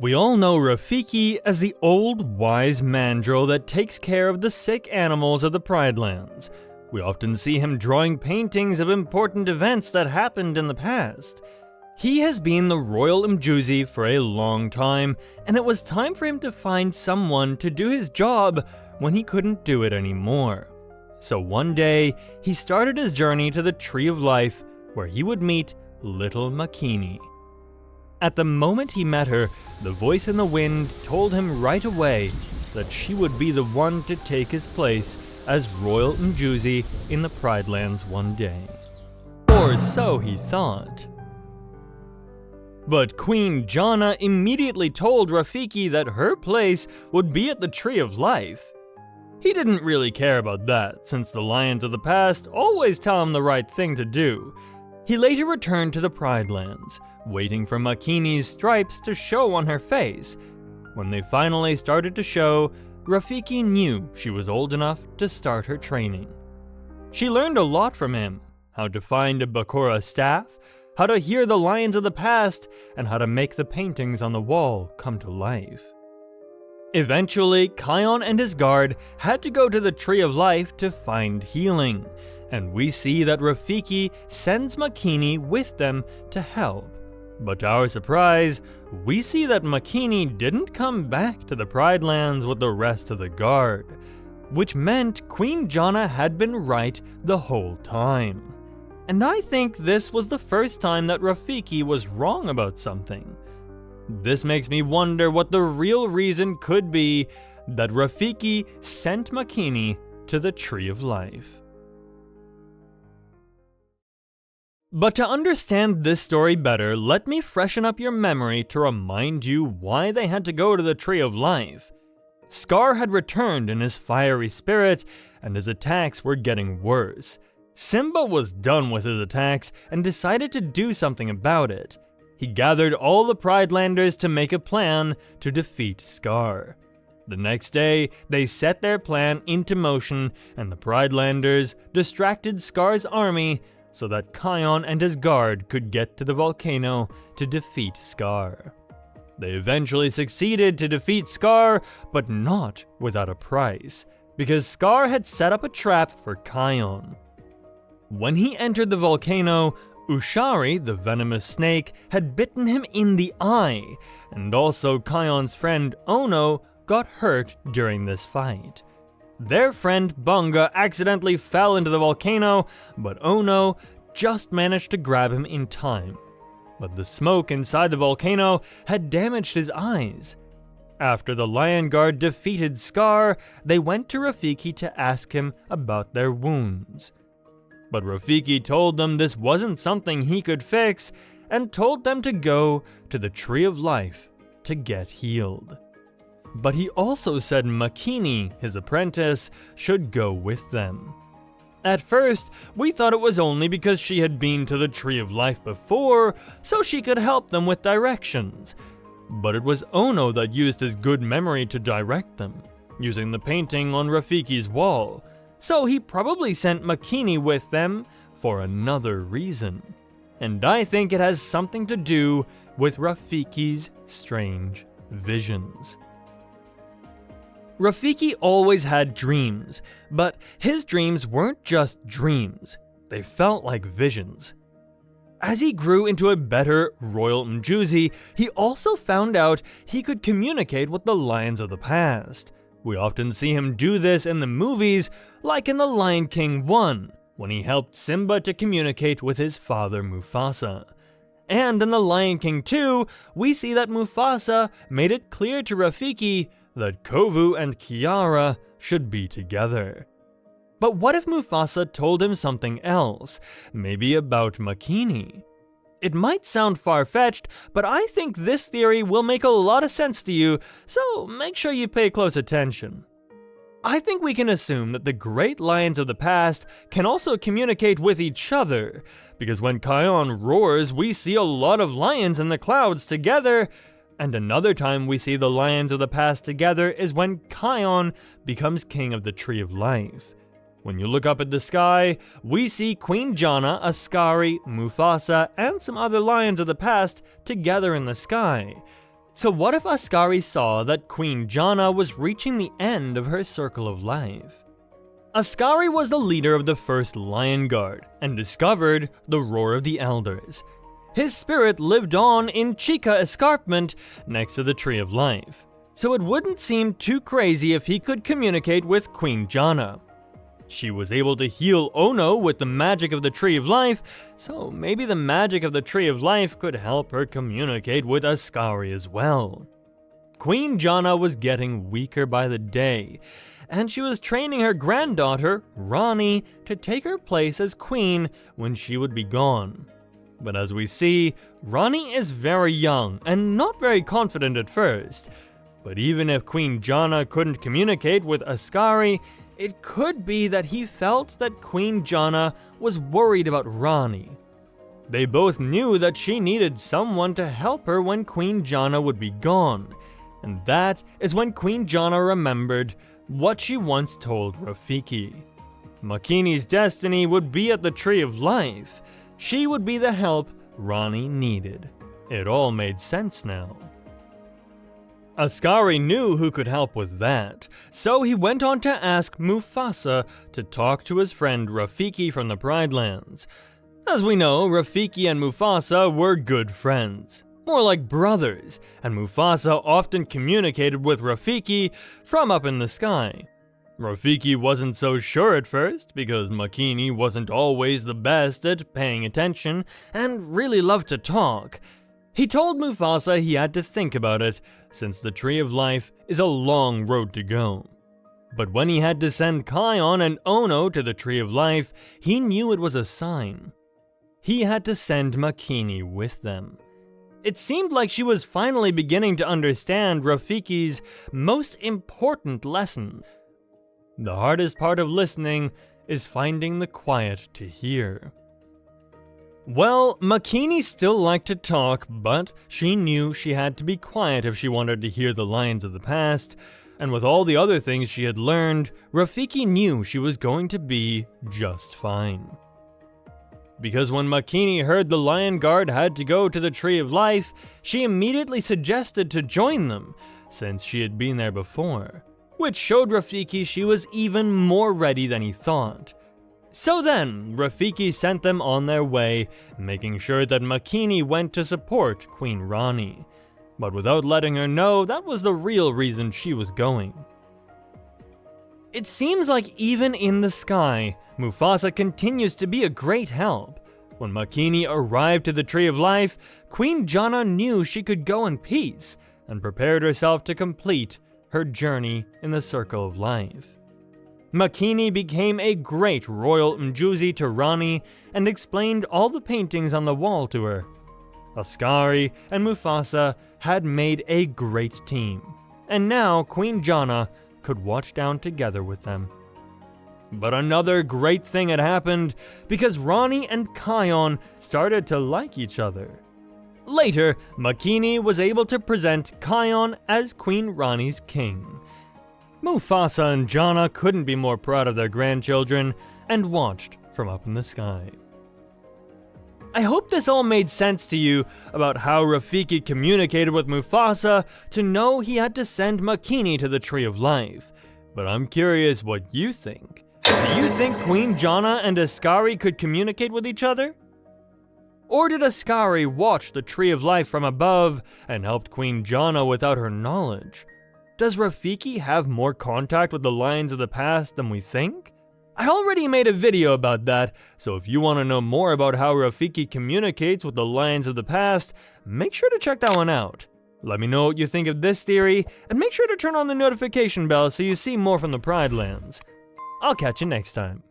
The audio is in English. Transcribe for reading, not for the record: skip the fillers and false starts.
We all know Rafiki as the old, wise mandrill that takes care of the sick animals of the Pride Lands. We often see him drawing paintings of important events that happened in the past. He has been the royal Mjuzi for a long time, and it was time for him to find someone to do his job when he couldn't do it anymore. So one day, he started his journey to the Tree of Life, where he would meet little Makini. At the moment he met her, the voice in the wind told him right away that she would be the one to take his place as Royal Mjuzi in the Pride Lands one day. Or so he thought. But Queen Jana immediately told Rafiki that her place would be at the Tree of Life. He didn't really care about that, since the lions of the past always tell him the right thing to do. He later returned to the Pride Lands, waiting for Makini's stripes to show on her face. When they finally started to show, Rafiki knew she was old enough to start her training. She learned a lot from him: how to find a Bakura staff, how to hear the lions of the past, and how to make the paintings on the wall come to life. Eventually, Kion and his guard had to go to the Tree of Life to find healing, and we see that Rafiki sends Makini with them to help. But to our surprise, we see that Makini didn't come back to the Pride Lands with the rest of the guard, which meant Queen Jana had been right the whole time. And I think this was the first time that Rafiki was wrong about something. This makes me wonder what the real reason could be that Rafiki sent Makini to the Tree of Life. But to understand this story better, let me freshen up your memory to remind you why they had to go to the Tree of Life. Scar had returned in his fiery spirit, and his attacks were getting worse. Simba was done with his attacks and decided to do something about it. He gathered all the Pridelanders to make a plan to defeat Scar. The next day, they set their plan into motion, and the Pridelanders distracted Scar's army so that Kion and his guard could get to the volcano to defeat Scar. They eventually succeeded to defeat Scar, but not without a price, because Scar had set up a trap for Kion. When he entered the volcano, Ushari, the venomous snake, had bitten him in the eye, and also Kion's friend Ono got hurt during this fight. Their friend Bunga accidentally fell into the volcano, but Ono just managed to grab him in time. But the smoke inside the volcano had damaged his eyes. After the Lion Guard defeated Scar, they went to Rafiki to ask him about their wounds. But Rafiki told them this wasn't something he could fix, and told them to go to the Tree of Life to get healed. But he also said Makini, his apprentice, should go with them. At first, we thought it was only because she had been to the Tree of Life before, so she could help them with directions. But it was Ono that used his good memory to direct them, using the painting on Rafiki's wall. So he probably sent Makini with them for another reason. And I think it has something to do with Rafiki's strange visions. Rafiki always had dreams, but his dreams weren't just dreams. They felt like visions. As he grew into a better Royal Mjuzi, he also found out he could communicate with the lions of the past. We often see him do this in the movies, like in The Lion King 1, when he helped Simba to communicate with his father Mufasa. And in The Lion King 2, we see that Mufasa made it clear to Rafiki that Kovu and Kiara should be together. But what if Mufasa told him something else, maybe about Makini? It might sound far-fetched, but I think this theory will make a lot of sense to you, so make sure you pay close attention. I think we can assume that the great lions of the past can also communicate with each other, because when Kion roars, we see a lot of lions in the clouds together, and another time we see the lions of the past together is when Kion becomes king of the Tree of Life. When you look up at the sky, we see Queen Jana, Askari, Mufasa, and some other lions of the past together in the sky. So what if Ascari saw that Queen Jana was reaching the end of her circle of life? Ascari was the leader of the first Lion Guard and discovered the Roar of the Elders. His spirit lived on in Chica Escarpment next to the Tree of Life, so it wouldn't seem too crazy if he could communicate with Queen Jana. She was able to heal Ono with the magic of the Tree of Life, so maybe the magic of the Tree of Life could help her communicate with Ascari as well. Queen Jana was getting weaker by the day, and she was training her granddaughter, Rani, to take her place as queen when she would be gone. But as we see, Rani is very young and not very confident at first. But even if Queen Jana couldn't communicate with Ascari, it could be that he felt that Queen Jana was worried about Rani. They both knew that she needed someone to help her when Queen Jana would be gone, and that is when Queen Jana remembered what she once told Rafiki. Makini's destiny would be at the Tree of Life. She would be the help Rani needed. It all made sense now. Ascari knew who could help with that, so he went on to ask Mufasa to talk to his friend Rafiki from the Pride Lands. As we know, Rafiki and Mufasa were good friends, more like brothers, and Mufasa often communicated with Rafiki from up in the sky. Rafiki wasn't so sure at first, because Makini wasn't always the best at paying attention and really loved to talk. He told Mufasa he had to think about it, since the Tree of Life is a long road to go. But when he had to send Kion and Ono to the Tree of Life, he knew it was a sign. He had to send Makini with them. It seemed like she was finally beginning to understand Rafiki's most important lesson. The hardest part of listening is finding the quiet to hear. Well, Makini still liked to talk, but she knew she had to be quiet if she wanted to hear the lines of the past, and with all the other things she had learned, Rafiki knew she was going to be just fine. Because when Makini heard the Lion Guard had to go to the Tree of Life, she immediately suggested to join them, since she had been there before, which showed Rafiki she was even more ready than he thought. So then, Rafiki sent them on their way, making sure that Makini went to support Queen Rani, but without letting her know that was the real reason she was going. It seems like even in the sky, Mufasa continues to be a great help. When Makini arrived to the Tree of Life, Queen Jana knew she could go in peace, and prepared herself to complete her journey in the Circle of Life. Makini became a great royal mjuzi to Rani and explained all the paintings on the wall to her. Ascari and Mufasa had made a great team, and now Queen Jana could watch down together with them. But another great thing had happened because Rani and Kion started to like each other. Later, Makini was able to present Kion as Queen Rani's king. Mufasa and Jana couldn't be more proud of their grandchildren and watched from up in the sky. I hope this all made sense to you about how Rafiki communicated with Mufasa to know he had to send Makini to the Tree of Life. But I'm curious what you think. Do you think Queen Jana and Ascari could communicate with each other? Or did Ascari watch the Tree of Life from above and helped Queen Jana without her knowledge? Does Rafiki have more contact with the lions of the past than we think? I already made a video about that, so if you want to know more about how Rafiki communicates with the lions of the past, make sure to check that one out. Let me know what you think of this theory, and make sure to turn on the notification bell so you see more from the Pride Lands. I'll catch you next time.